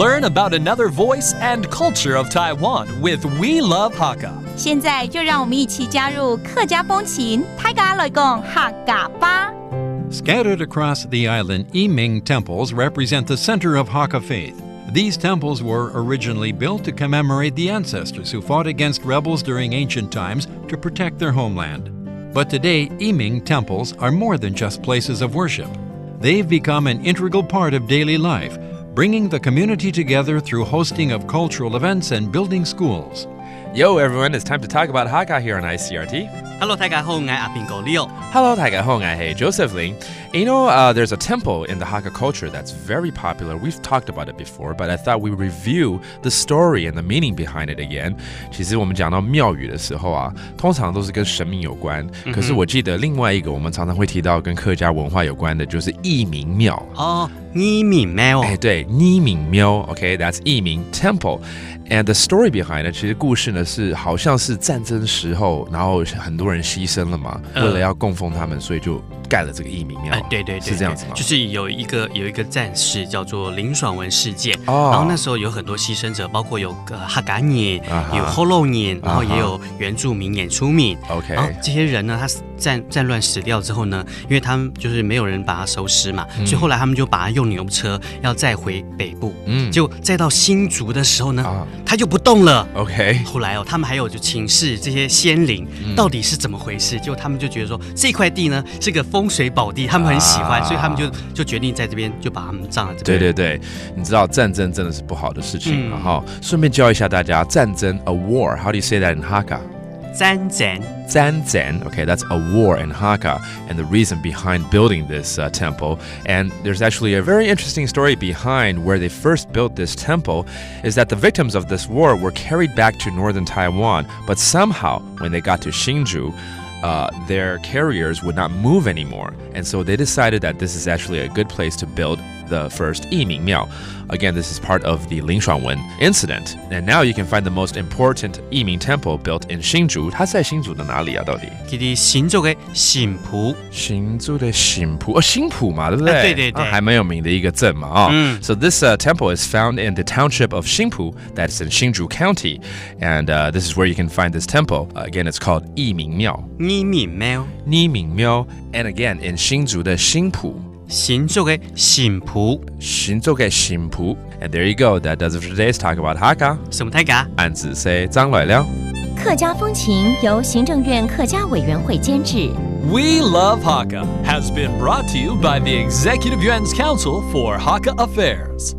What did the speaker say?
Learn about another voice and culture of Taiwan with We Love Hakka. 现在就让我们一起加入客家风情，大家来讲客家吧。Scattered across the island, Yiming temples represent the center of Hakka faith. These temples were originally built to commemorate the ancestors who fought against rebels during ancient times to protect their homeland. But today, Yiming temples are more than just places of worship. They've become an integral part of daily life, bringing the community together through hosting of cultural events and building schools. Yo, everyone, it's time to talk about Hakka here on ICRT. Hello, 大家好，我係阿邊個 Leo。Hello, 大家好，我係 Joseph Ling. You know, there's a temple in the Hakka culture that's very popular. We've talked about it before, but I thought we would review the story and the meaning behind it again. 其實我們講到廟宇的時候啊，通常都是跟神明有關。可是我記得另外一個我們常常會提到跟客家文化有關的，就是義民廟。哦，義民廟。哎，對，義民廟。Okay, that's 義民 temple. And the story behind it, 其實故事呢是好像是戰爭時候，然後很多人犧牲了嘛，為了要供奉他們，所以就蓋了這個義民廟。對對對，是這樣子嗎？就是有一個戰士叫做林爽文事件，然後那時候有很多犧牲者，包括有客家人，有後路人，然後也有原住民演出民。OK， 然後這些人呢，他戰亂死掉之後呢，因為他們就是沒有人把他收屍嘛，所以後來他們就把他用牛車要載回北部，結果載到新竹的時候呢，他就不動了。OK， 後來他們還有就請示這些先靈到底是怎麼回事，結果他們就覺得說這塊地呢是個風水寶地，他們很喜歡，所以他們就決定在這邊就把他們葬在這邊。對對對，你知道戰爭真的是不好的事情，然後順便教一下大家戰爭 a war. How do you say that in Hakka? 戰爭。戰爭, okay, that's a war in Hakka, and the reason behind building this temple. And there's actually a very interesting story behind where they first built this temple, is that the victims of this war were carried back to northern Taiwan, but somehow when they got to Hsinchu, their carriers would not move anymore, and so they decided that this is actually a good place to build the first 義民廟. Again, this is part of the林爽文 incident, and now you can find the most important 義民 temple built in Hsinchu. 它是在新竹的哪裡啊？到底？佢哋新竹嘅新埔。新竹的新埔，新埔嘛，對不對？對對對，還蠻有名的一個鎮嘛，So this temple is found in the township of 新埔, that's in Hsinchu County, and this is where you can find this temple. Again, it's called 義民廟. 義民廟. 義民廟, and again in 新竹的新埔. 新竹嘅新埔. 新竹嘅新埔. And there you go. That does it for today's talk about Hakka. 什麼大家？安子 say 張來了。客家風情由行政院客家委員會監製。We Love Hakka has been brought to you by the Executive Yuan's Council for Hakka Affairs.